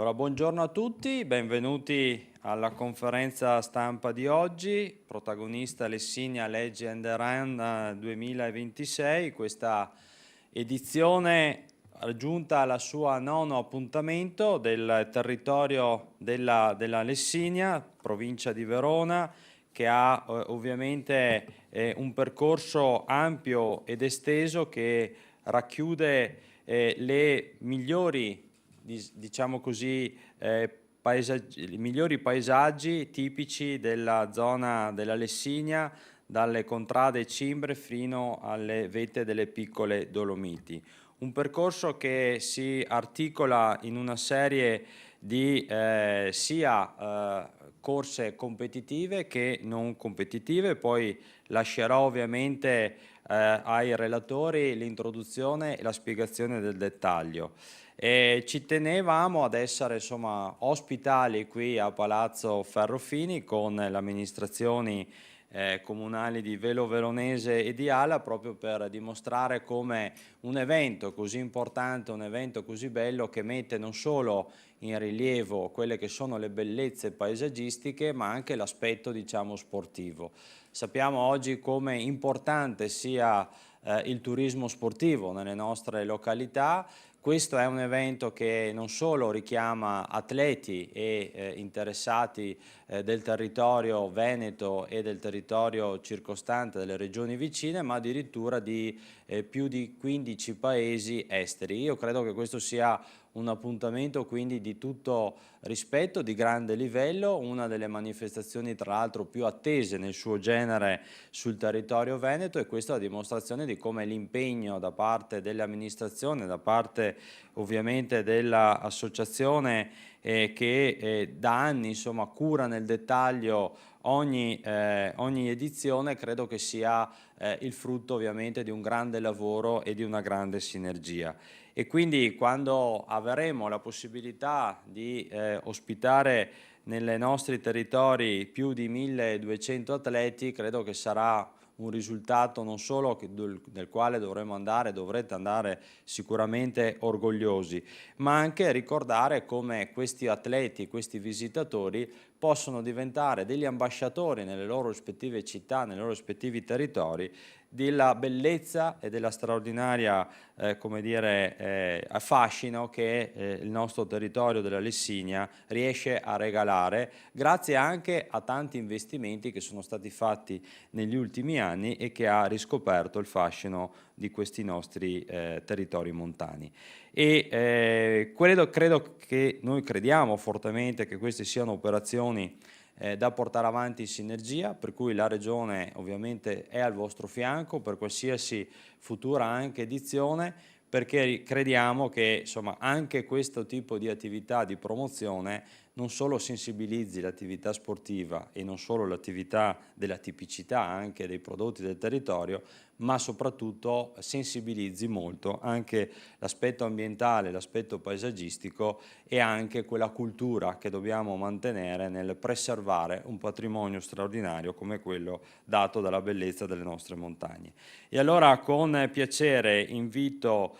Allora, buongiorno a tutti, benvenuti alla conferenza stampa di oggi, protagonista Lessinia Legend Run 2026, questa edizione raggiunta alla sua nono appuntamento del territorio della Lessinia, provincia di Verona, che ha ovviamente un percorso ampio ed esteso che racchiude le migliori, diciamo così, i migliori paesaggi tipici della zona della Lessinia, dalle contrade cimbre fino alle vette delle piccole Dolomiti. Un percorso che si articola in una serie di sia corse competitive che non competitive, poi lascerò ovviamente ai relatori l'introduzione e la spiegazione del dettaglio. Ci tenevamo ad essere ospitali qui a Palazzo Ferrofini con le amministrazioni comunali di Velo Veronese e di Ala, proprio per dimostrare come un evento così importante, un evento così bello, che mette non solo in rilievo quelle che sono le bellezze paesaggistiche, ma anche l'aspetto, diciamo, sportivo. Sappiamo oggi come importante sia il turismo sportivo nelle nostre località. Questo è un evento che non solo richiama atleti e interessati del territorio veneto e del territorio circostante delle regioni vicine, ma addirittura di più di 15 paesi esteri. Io credo che questo sia un appuntamento quindi di tutto rispetto, di grande livello, una delle manifestazioni tra l'altro più attese nel suo genere sul territorio veneto, e questa è la dimostrazione di come l'impegno da parte delle amministrazioni, da parte ovviamente dell'associazione che da anni cura nel dettaglio ogni edizione, credo che sia il frutto ovviamente di un grande lavoro e di una grande sinergia. E quindi quando avremo la possibilità di ospitare nei nostri territori più di 1200 atleti, credo che sarà un risultato non solo del quale dovrete andare sicuramente orgogliosi, ma anche ricordare come questi atleti, questi visitatori possono diventare degli ambasciatori nelle loro rispettive città, nei loro rispettivi territori, della bellezza e della straordinaria affascino che il nostro territorio della Lessinia riesce a regalare, grazie anche a tanti investimenti che sono stati fatti negli ultimi anni e che ha riscoperto il fascino di questi nostri territori montani. E credo che noi crediamo fortemente che queste siano operazioni da portare avanti in sinergia, per cui la Regione ovviamente è al vostro fianco per qualsiasi futura anche edizione, perché crediamo che anche questo tipo di attività di promozione non solo sensibilizzi l'attività sportiva e non solo l'attività della tipicità anche dei prodotti del territorio, ma soprattutto sensibilizzi molto anche l'aspetto ambientale, l'aspetto paesaggistico e anche quella cultura che dobbiamo mantenere nel preservare un patrimonio straordinario come quello dato dalla bellezza delle nostre montagne. E allora con piacere invito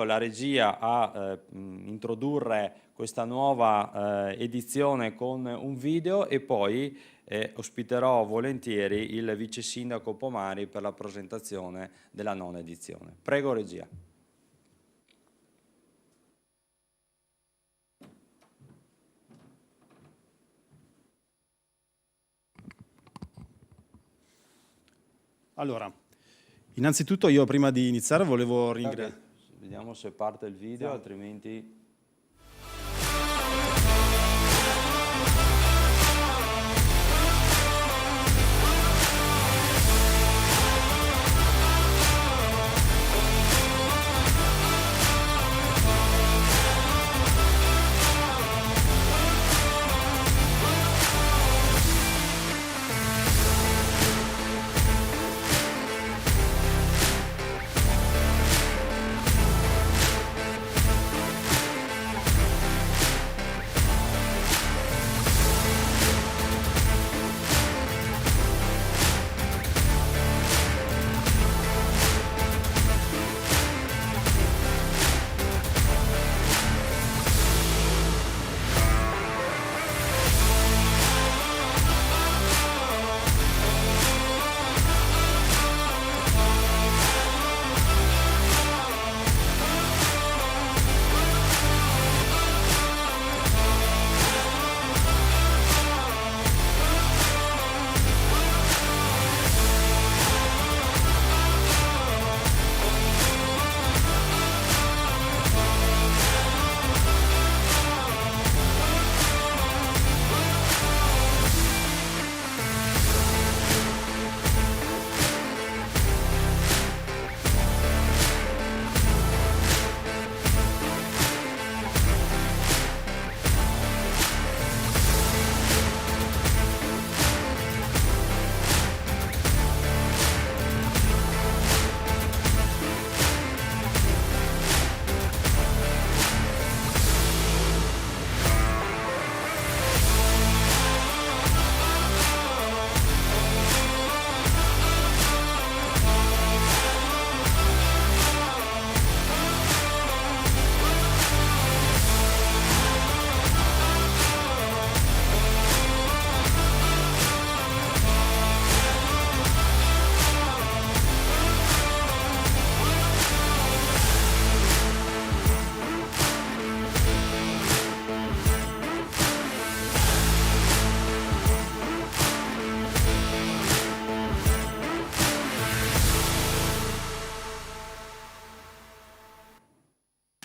la regia a introdurre questa nuova edizione con un video, e poi ospiterò volentieri il vice sindaco Pomari per la presentazione della nona edizione. Prego regia. Allora, innanzitutto io prima di iniziare volevo ringraziare. Vediamo se parte il video, sì. Altrimenti...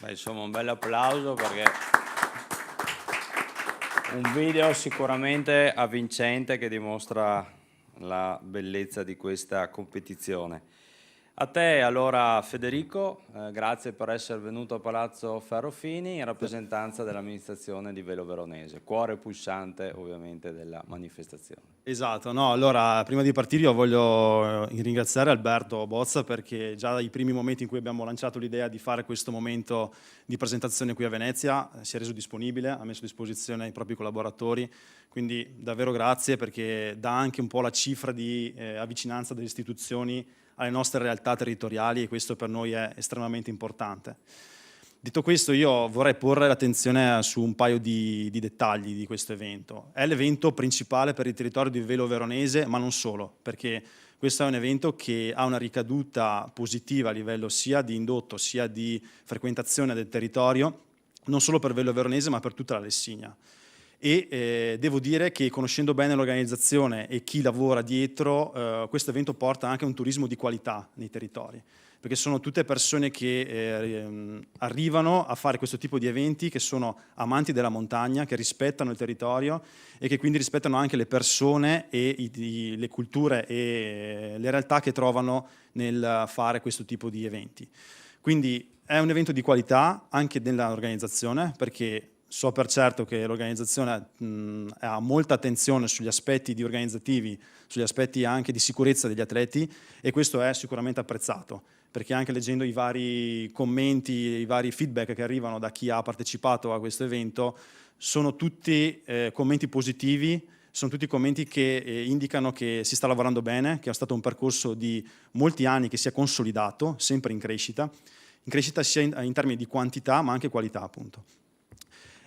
Beh, insomma, un bel applauso perché un video sicuramente avvincente che dimostra la bellezza di questa competizione. A te allora Federico, grazie per essere venuto a Palazzo Ferrofini in rappresentanza dell'amministrazione di Velo Veronese, cuore pulsante ovviamente della manifestazione. Esatto, no, allora prima di partire io voglio ringraziare Alberto Bozza perché già dai primi momenti in cui abbiamo lanciato l'idea di fare questo momento di presentazione qui a Venezia si è reso disponibile, ha messo a disposizione i propri collaboratori, quindi davvero grazie perché dà anche un po' la cifra di avvicinanza delle istituzioni alle nostre realtà territoriali e questo per noi è estremamente importante. Detto questo, io vorrei porre l'attenzione su un paio di dettagli di questo evento. È l'evento principale per il territorio di Velo Veronese, ma non solo, perché questo è un evento che ha una ricaduta positiva a livello sia di indotto sia di frequentazione del territorio, non solo per Velo Veronese ma per tutta la Lessinia. E devo dire che conoscendo bene l'organizzazione e chi lavora dietro, questo evento porta anche un turismo di qualità nei territori, perché sono tutte persone che arrivano a fare questo tipo di eventi, che sono amanti della montagna, che rispettano il territorio e che quindi rispettano anche le persone e le culture e le realtà che trovano nel fare questo tipo di eventi. Quindi è un evento di qualità anche nell'organizzazione, perché so per certo che l'organizzazione ha molta attenzione sugli aspetti organizzativi, sugli aspetti anche di sicurezza degli atleti e questo è sicuramente apprezzato, perché anche leggendo i vari commenti, i vari feedback che arrivano da chi ha partecipato a questo evento, sono tutti commenti positivi, sono tutti commenti che indicano che si sta lavorando bene, che è stato un percorso di molti anni che si è consolidato, sempre in crescita sia in termini di quantità ma anche qualità appunto.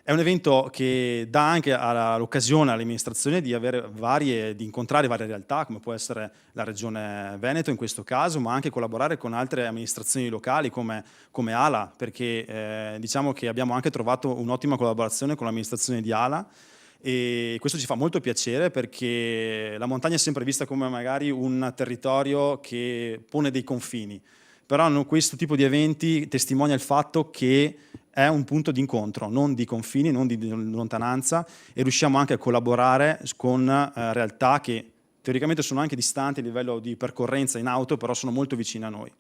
È un evento che dà anche l'occasione all'amministrazione di incontrare varie realtà, come può essere la Regione Veneto in questo caso, ma anche collaborare con altre amministrazioni locali come ALA, perché diciamo che abbiamo anche trovato un'ottima collaborazione con l'amministrazione di ALA e questo ci fa molto piacere perché la montagna è sempre vista come magari un territorio che pone dei confini, però questo tipo di eventi testimonia il fatto che è un punto di incontro, non di confini, non di lontananza e riusciamo anche a collaborare con realtà che teoricamente sono anche distanti a livello di percorrenza in auto, però sono molto vicine a noi.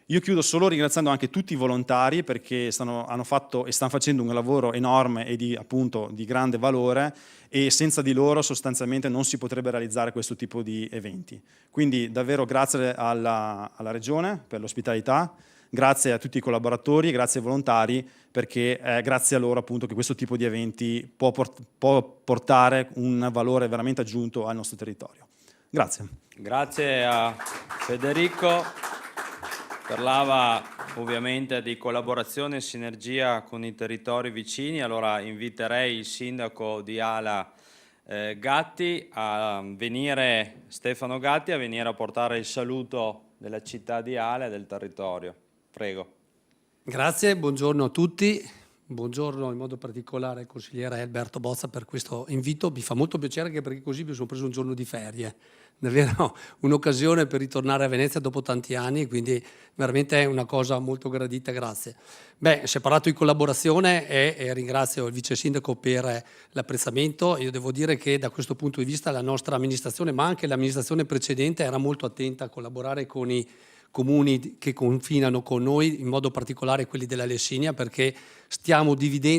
Io chiudo solo ringraziando anche tutti i volontari perché hanno fatto e stanno facendo un lavoro enorme e appunto di grande valore e senza di loro sostanzialmente non si potrebbe realizzare questo tipo di eventi. Quindi davvero grazie alla Regione per l'ospitalità, grazie a tutti i collaboratori, grazie ai volontari perché è grazie a loro appunto che questo tipo di eventi può portare un valore veramente aggiunto al nostro territorio. Grazie. Grazie a Federico. Parlava ovviamente di collaborazione e sinergia con i territori vicini, allora inviterei il sindaco di Ala Stefano Gatti a venire a portare il saluto della città di Ala e del territorio. Prego. Grazie, buongiorno a tutti, buongiorno in modo particolare al consigliere Alberto Bozza per questo invito, mi fa molto piacere anche perché così mi sono preso un giorno di ferie, davvero un'occasione per ritornare a Venezia dopo tanti anni, quindi veramente è una cosa molto gradita, grazie. Beh, si è parlato di collaborazione e ringrazio il vice sindaco per l'apprezzamento, io devo dire che da questo punto di vista la nostra amministrazione, ma anche l'amministrazione precedente era molto attenta a collaborare con i comuni che confinano con noi, in modo particolare quelli della Lessinia, perché stiamo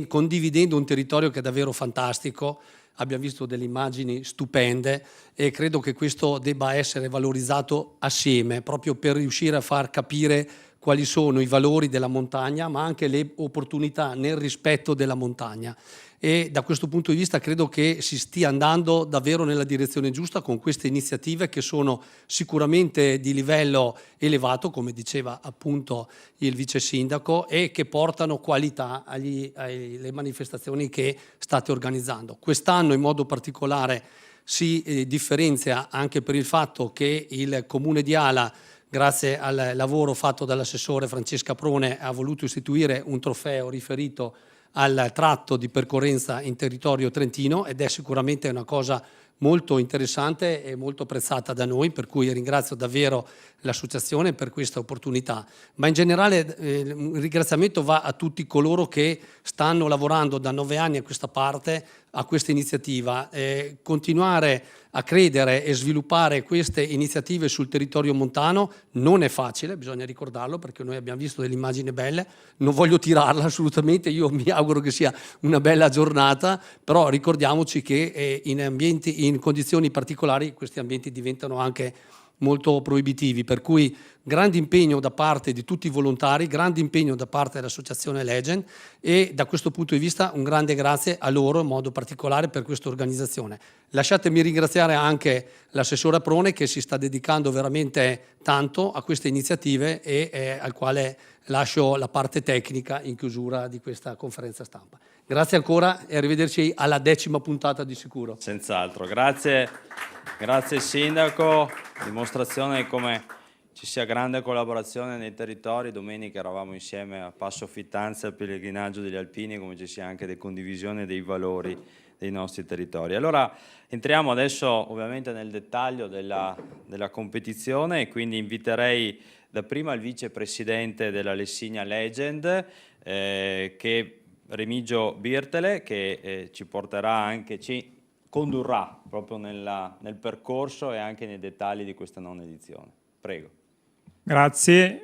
condividendo un territorio che è davvero fantastico, abbiamo visto delle immagini stupende e credo che questo debba essere valorizzato assieme, proprio per riuscire a far capire quali sono i valori della montagna, ma anche le opportunità nel rispetto della montagna. E da questo punto di vista credo che si stia andando davvero nella direzione giusta con queste iniziative che sono sicuramente di livello elevato, come diceva appunto il vice sindaco, e che portano qualità alle manifestazioni che state organizzando. Quest'anno in modo particolare si differenzia anche per il fatto che il Comune di Ala, grazie al lavoro fatto dall'assessore Francesca Prone, ha voluto istituire un trofeo riferito al tratto di percorrenza in territorio trentino ed è sicuramente una cosa molto interessante e molto apprezzata da noi, per cui ringrazio davvero l'associazione per questa opportunità, ma in generale un ringraziamento va a tutti coloro che stanno lavorando da 9 anni a questa parte a questa iniziativa. Continuare a credere e sviluppare queste iniziative sul territorio montano non è facile, bisogna ricordarlo, perché noi abbiamo visto delle immagini belle, non voglio tirarla assolutamente, io mi auguro che sia una bella giornata, però ricordiamoci che in condizioni particolari questi ambienti diventano anche molto proibitivi, per cui grande impegno da parte di tutti i volontari, grande impegno da parte dell'associazione Legend, e da questo punto di vista un grande grazie a loro in modo particolare per questa organizzazione. Lasciatemi ringraziare anche l'assessore Aprone, che si sta dedicando veramente tanto a queste iniziative e al quale lascio la parte tecnica in chiusura di questa conferenza stampa. Grazie ancora e arrivederci alla 10ª puntata di sicuro. Senz'altro, grazie Sindaco, dimostrazione di come ci sia grande collaborazione nei territori. Domenica eravamo insieme a Passo Fittanza al pellegrinaggio degli Alpini, come ci sia anche di condivisione dei valori dei nostri territori. Allora entriamo adesso ovviamente nel dettaglio della competizione, e quindi inviterei dapprima il vicepresidente della Lessigna Legend, che Remigio Birtele, che ci condurrà proprio nel percorso e anche nei dettagli di questa nona edizione. Prego. Grazie.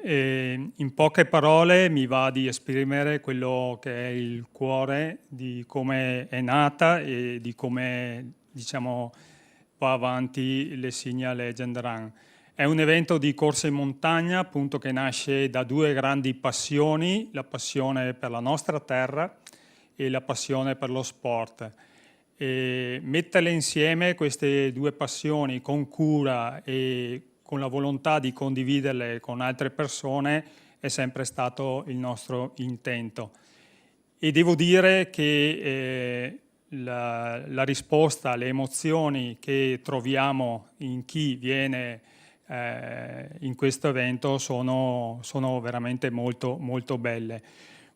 In poche parole mi va di esprimere quello che è il cuore di come è nata e di come, diciamo, va avanti Lessigna Legend Run. È un evento di corsa in montagna, appunto, che nasce da 2 grandi passioni: la passione per la nostra terra e la passione per lo sport. E metterle insieme queste 2 passioni con cura e con la volontà di condividerle con altre persone è sempre stato il nostro intento. E devo dire che la risposta, le emozioni che troviamo in chi viene in questo evento sono veramente molto, molto belle.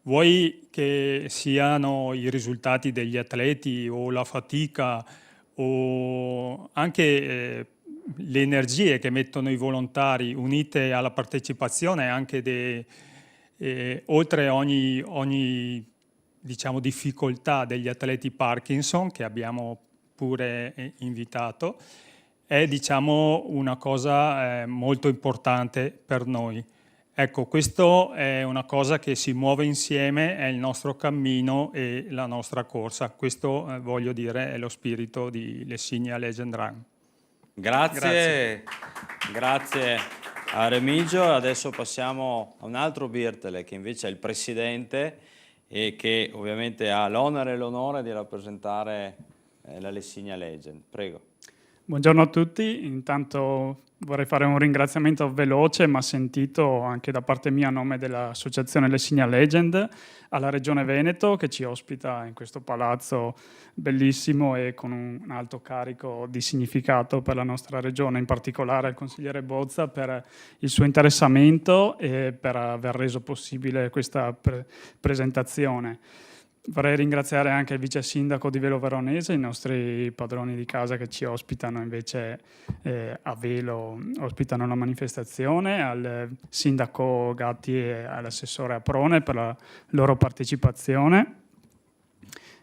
Vuoi che siano i risultati degli atleti o la fatica o anche le energie che mettono i volontari unite alla partecipazione anche oltre ogni diciamo, difficoltà degli atleti Parkinson, che abbiamo pure invitato, è, diciamo, una cosa molto importante per noi. Ecco, questo è una cosa che si muove insieme, è il nostro cammino e la nostra corsa. Questo, voglio dire, è lo spirito di Lessigna Legend Run. Grazie a Remigio. Adesso passiamo a un altro Birtele, che invece è il presidente e che ovviamente ha l'onere e l'onore di rappresentare la Lessigna Legend. Prego. Buongiorno a tutti, intanto vorrei fare un ringraziamento veloce ma sentito anche da parte mia a nome dell'associazione Lessigna Legend alla Regione Veneto, che ci ospita in questo palazzo bellissimo e con un alto carico di significato per la nostra regione, in particolare al consigliere Bozza per il suo interessamento e per aver reso possibile questa presentazione. Vorrei ringraziare anche il vice sindaco di Velo Veronese, i nostri padroni di casa che ci ospitano invece a Velo, ospitano la manifestazione, al sindaco Gatti e all'assessore Aprone per la loro partecipazione.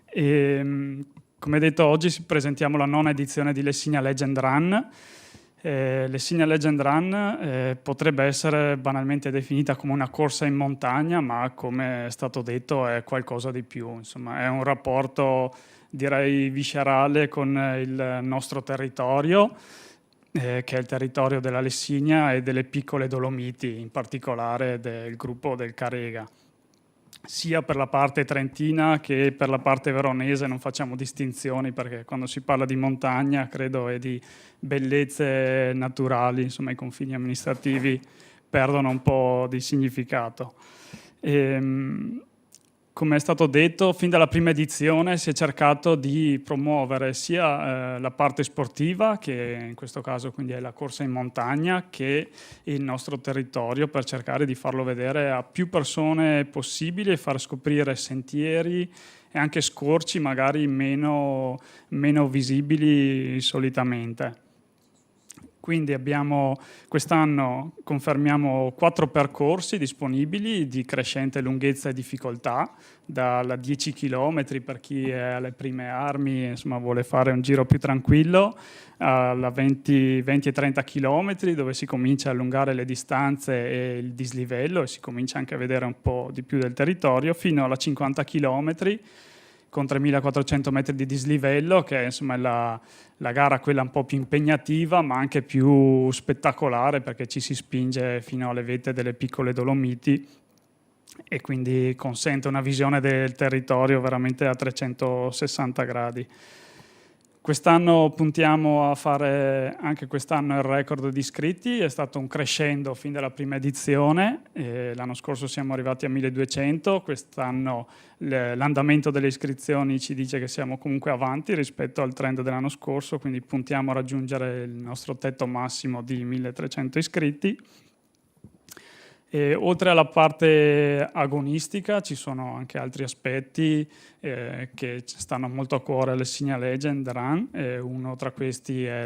E, come detto, oggi presentiamo la nona edizione di Lessigna Legend Run. Lessigna Legend Run potrebbe essere banalmente definita come una corsa in montagna, ma come è stato detto è qualcosa di più. Insomma, è un rapporto, direi, viscerale con il nostro territorio, che è il territorio della Lessigna e delle piccole Dolomiti, in particolare del gruppo del Carega. Sia per la parte trentina che per la parte veronese non facciamo distinzioni, perché quando si parla di montagna credo e di bellezze naturali, insomma i confini amministrativi perdono un po' di significato. Come come è stato detto, fin dalla prima edizione si è cercato di promuovere sia la parte sportiva, che in questo caso quindi è la corsa in montagna, che il nostro territorio, per cercare di farlo vedere a più persone possibili e far scoprire sentieri e anche scorci magari meno visibili solitamente. Quindi quest'anno confermiamo 4 percorsi disponibili di crescente lunghezza e difficoltà, da 10 km per chi è alle prime armi, insomma vuole fare un giro più tranquillo, alla 20 e 30 km dove si comincia a allungare le distanze e il dislivello e si comincia anche a vedere un po' di più del territorio, fino alla 50 km con 3.400 metri di dislivello, che insomma è la gara quella un po' più impegnativa, ma anche più spettacolare, perché ci si spinge fino alle vette delle piccole Dolomiti e quindi consente una visione del territorio veramente a 360 gradi. Quest'anno puntiamo a fare anche quest'anno il record di iscritti, è stato un crescendo fin dalla prima edizione, l'anno scorso siamo arrivati a 1200, quest'anno l'andamento delle iscrizioni ci dice che siamo comunque avanti rispetto al trend dell'anno scorso, quindi puntiamo a raggiungere il nostro tetto massimo di 1300 iscritti. E oltre alla parte agonistica ci sono anche altri aspetti che stanno molto a cuore alle Signia Legend Run, uno tra questi è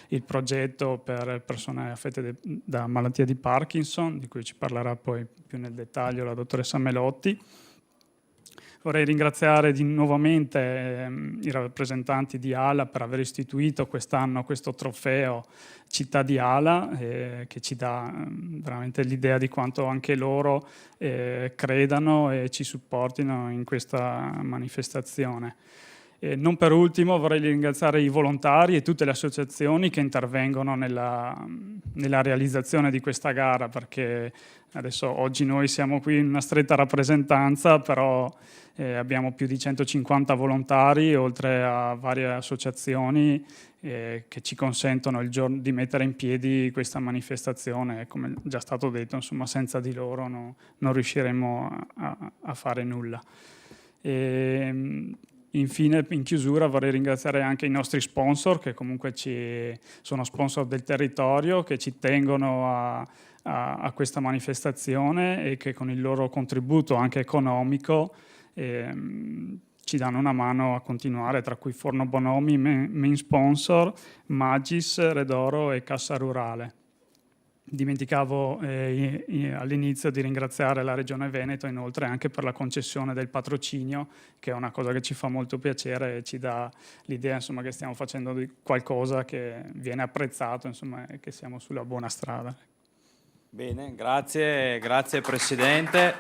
il progetto per persone affette da malattia di Parkinson, di cui ci parlerà poi più nel dettaglio la dottoressa Melotti. Vorrei ringraziare nuovamente i rappresentanti di ALA per aver istituito quest'anno questo trofeo Città di ALA, che ci dà veramente l'idea di quanto anche loro credano e ci supportino in questa manifestazione. Non per ultimo vorrei ringraziare i volontari e tutte le associazioni che intervengono nella realizzazione di questa gara, perché adesso oggi noi siamo qui in una stretta rappresentanza, però abbiamo più di 150 volontari, oltre a varie associazioni che ci consentono di mettere in piedi questa manifestazione. Come già stato detto, insomma, senza di loro non riusciremo a fare nulla. Infine, in chiusura, vorrei ringraziare anche i nostri sponsor, che comunque sono sponsor del territorio, che ci tengono a questa manifestazione e che con il loro contributo anche economico ci danno una mano a continuare, tra cui Forno Bonomi, main sponsor, Magis, Redoro e Cassa Rurale. Dimenticavo all'inizio di ringraziare la Regione Veneto inoltre anche per la concessione del patrocinio, che è una cosa che ci fa molto piacere e ci dà l'idea, insomma, che stiamo facendo di qualcosa che viene apprezzato, insomma, e che siamo sulla buona strada. Bene, grazie Presidente.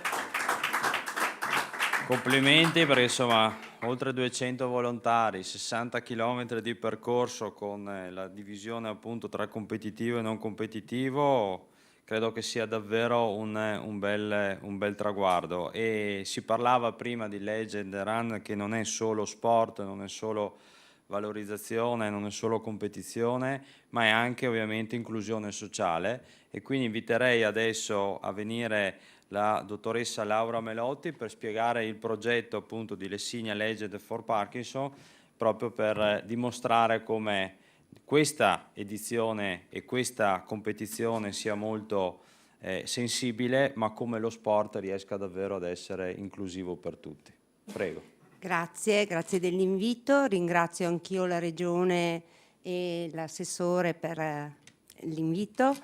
Complimenti, perché insomma oltre 200 volontari, 60 km di percorso con la divisione appunto tra competitivo e non competitivo, credo che sia davvero un bel traguardo. E si parlava prima di Legend Run, che non è solo sport, non è solo valorizzazione, non è solo competizione, ma è anche ovviamente inclusione sociale, e quindi inviterei adesso a venire la dottoressa Laura Melotti per spiegare il progetto appunto di Lessinia Legend for Parkinson, proprio per dimostrare come questa edizione e questa competizione sia molto sensibile, ma come lo sport riesca davvero ad essere inclusivo per tutti. Prego. Grazie dell'invito, ringrazio anch'io la Regione e l'assessore per l'invito.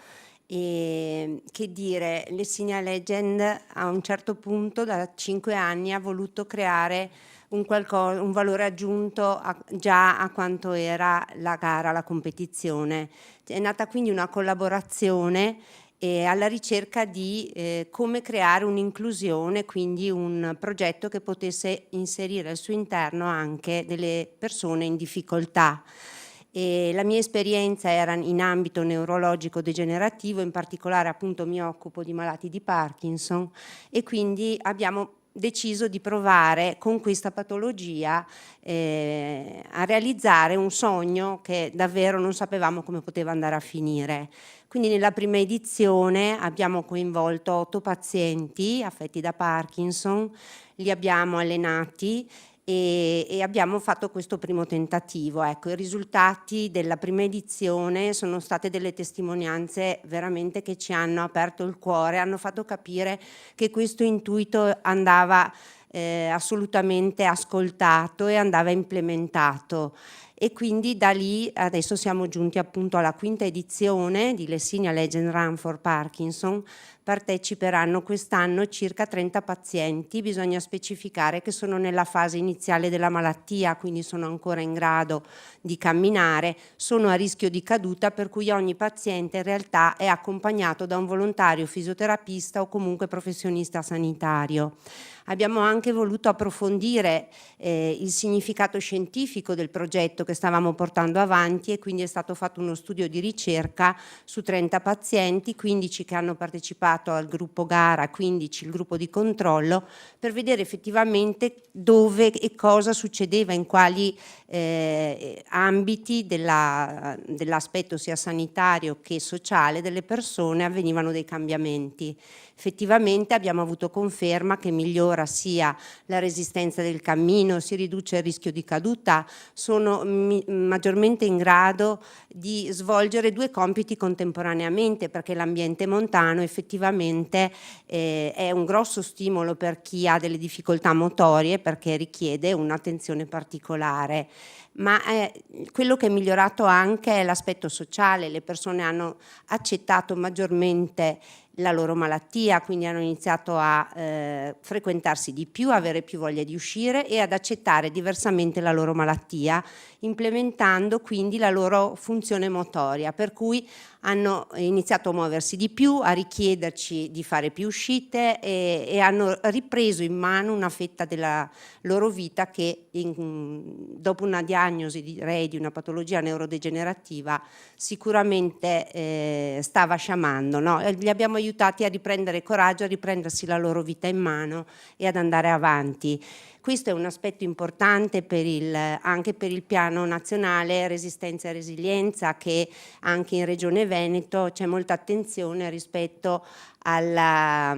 E che dire, Lessinia Legend a un certo punto da 5 anni ha voluto creare un valore aggiunto già a quanto era la gara, la competizione. È nata quindi una collaborazione alla ricerca di come creare un'inclusione, quindi un progetto che potesse inserire al suo interno anche delle persone in difficoltà. E la mia esperienza era in ambito neurologico degenerativo, in particolare appunto mi occupo di malati di Parkinson, e quindi abbiamo deciso di provare con questa patologia a realizzare un sogno che davvero non sapevamo come poteva andare a finire. Quindi nella prima edizione abbiamo coinvolto 8 pazienti affetti da Parkinson, li abbiamo allenati e abbiamo fatto questo primo tentativo. Ecco, i risultati della prima edizione sono state delle testimonianze veramente che ci hanno aperto il cuore, hanno fatto capire che questo intuito andava assolutamente ascoltato e andava implementato. E quindi da lì adesso siamo giunti appunto alla 5ª edizione di Lessinia Legend Run for Parkinson. Parteciperanno quest'anno circa 30 pazienti, bisogna specificare che sono nella fase iniziale della malattia, quindi sono ancora in grado di camminare, sono a rischio di caduta, per cui ogni paziente in realtà è accompagnato da un volontario fisioterapista o comunque professionista sanitario. Abbiamo anche voluto approfondire il significato scientifico del progetto che stavamo portando avanti e quindi è stato fatto uno studio di ricerca su 30 pazienti, 15 che hanno partecipato al gruppo gara, 15 il gruppo di controllo, per vedere effettivamente dove e cosa succedeva, in quali ambiti dell'aspetto sia sanitario che sociale delle persone avvenivano dei cambiamenti. Effettivamente abbiamo avuto conferma che migliora sia la resistenza del cammino, si riduce il rischio di caduta, sono maggiormente in grado di svolgere 2 compiti contemporaneamente, perché l'ambiente montano effettivamente è un grosso stimolo per chi ha delle difficoltà motorie, perché richiede un'attenzione particolare. Ma quello che è migliorato anche è l'aspetto sociale, le persone hanno accettato maggiormente la loro malattia, quindi hanno iniziato a frequentarsi di più, avere più voglia di uscire e ad accettare diversamente la loro malattia, implementando quindi la loro funzione motoria, per cui hanno iniziato a muoversi di più, a richiederci di fare più uscite e hanno ripreso in mano una fetta della loro vita che dopo una diagnosi, direi, di una patologia neurodegenerativa sicuramente stava sciamando, no? Li abbiamo aiutati a riprendere coraggio, a riprendersi la loro vita in mano e ad andare avanti. Questo è un aspetto importante anche per il piano nazionale resistenza e resilienza, che anche in Regione Veneto c'è molta attenzione rispetto alla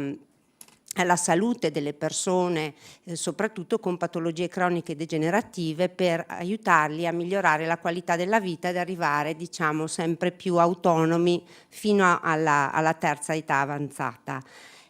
salute delle persone, soprattutto con patologie croniche degenerative, per aiutarli a migliorare la qualità della vita ed arrivare, diciamo, sempre più autonomi fino alla terza età avanzata.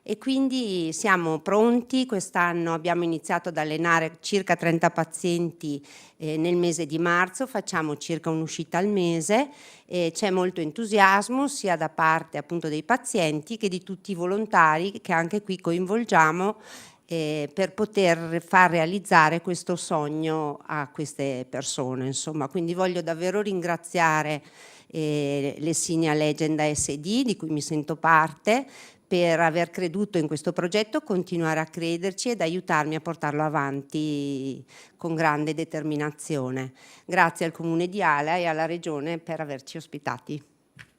E quindi siamo pronti. Quest'anno abbiamo iniziato ad allenare circa 30 pazienti nel mese di marzo, facciamo circa un'uscita al mese, c'è molto entusiasmo sia da parte appunto dei pazienti che di tutti i volontari che anche qui coinvolgiamo per poter far realizzare questo sogno a queste persone. Insomma, quindi voglio davvero ringraziare Lessinia Legend SD, di cui mi sento parte, per aver creduto in questo progetto, continuare a crederci ed aiutarmi a portarlo avanti con grande determinazione. Grazie al Comune di Ala e alla Regione per averci ospitati.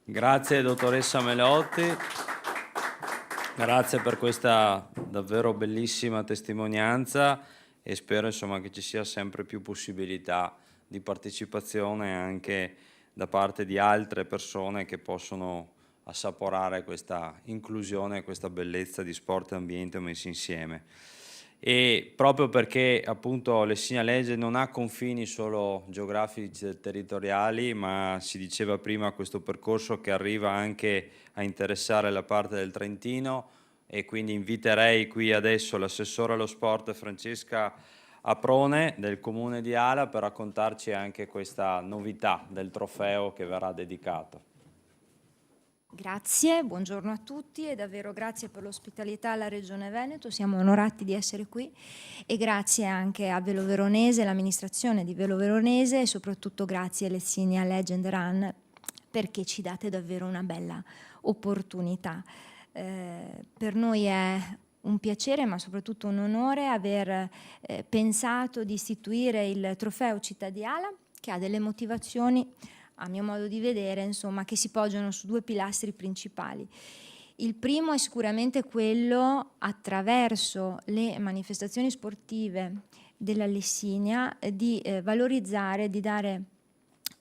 Grazie dottoressa Melotti, grazie per questa davvero bellissima testimonianza e spero insomma che ci sia sempre più possibilità di partecipazione anche da parte di altre persone che possono assaporare questa inclusione, questa bellezza di sport e ambiente messi insieme. E proprio perché appunto Lessinia Legend non ha confini solo geografici e territoriali, ma si diceva prima questo percorso che arriva anche a interessare la parte del Trentino, e quindi inviterei qui adesso l'assessore allo sport Francesca Aprone del Comune di Ala per raccontarci anche questa novità del trofeo che verrà dedicato. Grazie, buongiorno a tutti e davvero grazie per l'ospitalità alla Regione Veneto, siamo onorati di essere qui e grazie anche a Velo Veronese, l'amministrazione di Velo Veronese e soprattutto grazie a Lessinia Legend Run perché ci date davvero una bella opportunità. Per noi è un piacere ma soprattutto un onore aver pensato di istituire il trofeo Città di Ala, che ha delle motivazioni a mio modo di vedere, insomma, che si poggiano su 2 pilastri principali. Il primo è sicuramente quello, attraverso le manifestazioni sportive della Lessinia, di valorizzare, di dare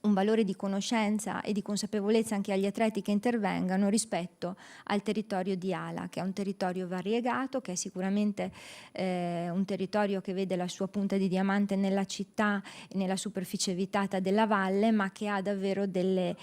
un valore di conoscenza e di consapevolezza anche agli atleti che intervengano rispetto al territorio di Ala, che è un territorio variegato, che è sicuramente un territorio che vede la sua punta di diamante nella città e nella superficie evitata della valle, ma che ha davvero delle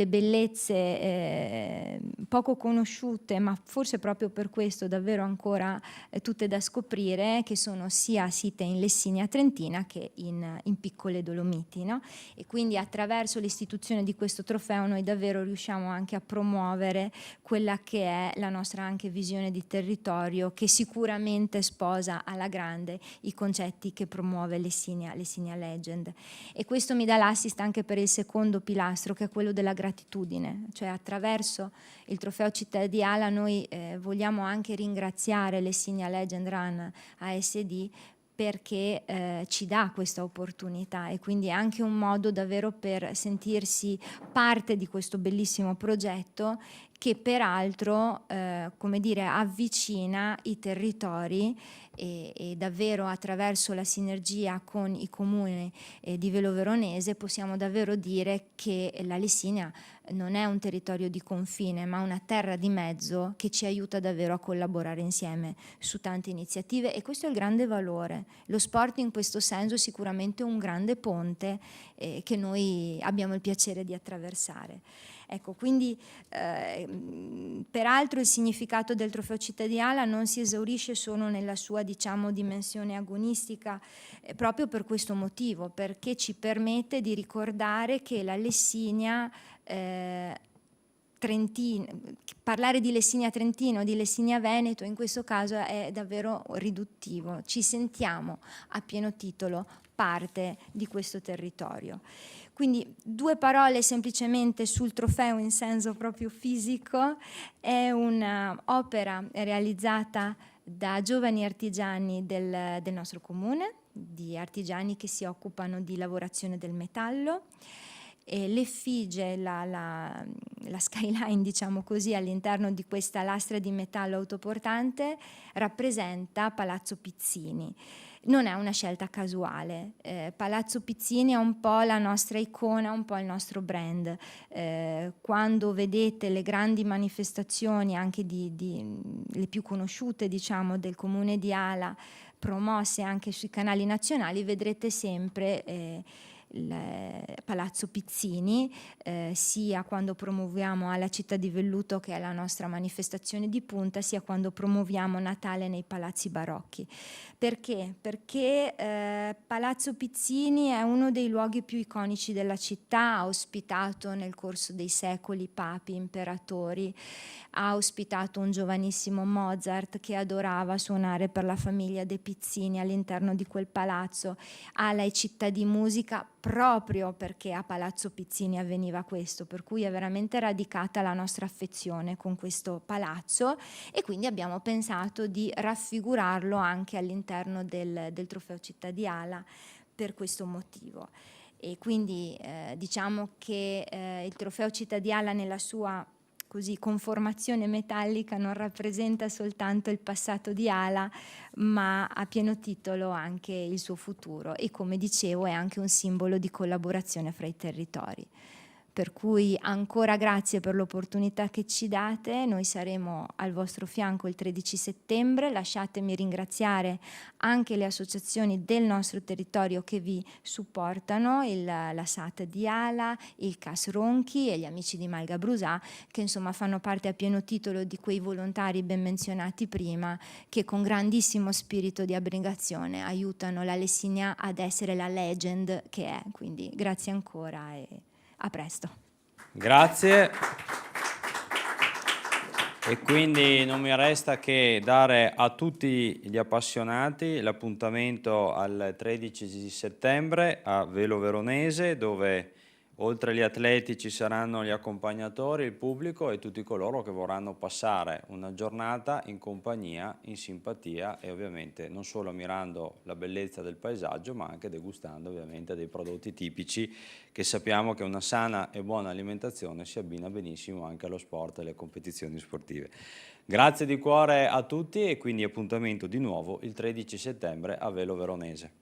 bellezze poco conosciute, ma forse proprio per questo davvero ancora tutte da scoprire, che sono sia site in Lessinia Trentina che in piccole Dolomiti, no? E quindi attraverso l'istituzione di questo trofeo noi davvero riusciamo anche a promuovere quella che è la nostra anche visione di territorio, che sicuramente sposa alla grande i concetti che promuove Lessinia Legend. E questo mi dà l'assist anche per il secondo pilastro, che è quello della gratitudine, cioè attraverso il trofeo Città di Ala noi vogliamo anche ringraziare Lessinia Legend Run ASD perché ci dà questa opportunità, e quindi è anche un modo davvero per sentirsi parte di questo bellissimo progetto che peraltro come dire, avvicina i territori e davvero attraverso la sinergia con i comuni di Velo Veronese possiamo davvero dire che la Lessinia non è un territorio di confine, ma una terra di mezzo che ci aiuta davvero a collaborare insieme su tante iniziative, e questo è il grande valore. Lo sport in questo senso è sicuramente un grande ponte che noi abbiamo il piacere di attraversare. Ecco, quindi peraltro il significato del trofeo Città di Ala non si esaurisce solo nella sua, diciamo, dimensione agonistica, proprio per questo motivo, perché ci permette di ricordare che la Lessinia Trentino, parlare di Lessinia Trentino, di Lessinia Veneto in questo caso è davvero riduttivo, ci sentiamo a pieno titolo parte di questo territorio. Quindi 2 parole semplicemente sul trofeo in senso proprio fisico. È un'opera realizzata da giovani artigiani del nostro comune, di artigiani che si occupano di lavorazione del metallo. L'effigie, la skyline, diciamo così, all'interno di questa lastra di metallo autoportante rappresenta Palazzo Pizzini. Non è una scelta casuale. Palazzo Pizzini è un po' la nostra icona, un po' il nostro brand. Quando vedete le grandi manifestazioni, anche le più conosciute, diciamo, del comune di Ala, promosse anche sui canali nazionali, vedrete sempre il Palazzo Pizzini, sia quando promuoviamo alla Città di Velluto, che è la nostra manifestazione di punta, sia quando promuoviamo Natale nei palazzi barocchi. Perché? Perché Palazzo Pizzini è uno dei luoghi più iconici della città, ha ospitato nel corso dei secoli papi, imperatori, ha ospitato un giovanissimo Mozart che adorava suonare per la famiglia De Pizzini all'interno di quel palazzo, Ala è città di musica proprio perché a Palazzo Pizzini avveniva questo, per cui è veramente radicata la nostra affezione con questo palazzo, e quindi abbiamo pensato di raffigurarlo anche all'interno del trofeo Città di Ala per questo motivo. E quindi diciamo che il trofeo Città di Ala nella sua così conformazione metallica non rappresenta soltanto il passato di Ala, ma a pieno titolo anche il suo futuro, e come dicevo è anche un simbolo di collaborazione fra i territori. Per cui ancora grazie per l'opportunità che ci date, noi saremo al vostro fianco il 13 settembre, lasciatemi ringraziare anche le associazioni del nostro territorio che vi supportano, la SAT di Ala, il CAS Ronchi e gli amici di Malga Brusà, che insomma fanno parte a pieno titolo di quei volontari ben menzionati prima, che con grandissimo spirito di abnegazione aiutano la Lessinia ad essere la legend che è. Quindi grazie ancora e a presto. Grazie. E quindi non mi resta che dare a tutti gli appassionati l'appuntamento al 13 di settembre a Velo Veronese, dove Oltre agli atleti ci saranno gli accompagnatori, il pubblico e tutti coloro che vorranno passare una giornata in compagnia, in simpatia e ovviamente non solo ammirando la bellezza del paesaggio ma anche degustando ovviamente dei prodotti tipici che sappiamo che una sana e buona alimentazione si abbina benissimo anche allo sport e alle competizioni sportive. Grazie di cuore a tutti e quindi appuntamento di nuovo il 13 settembre a Velo Veronese.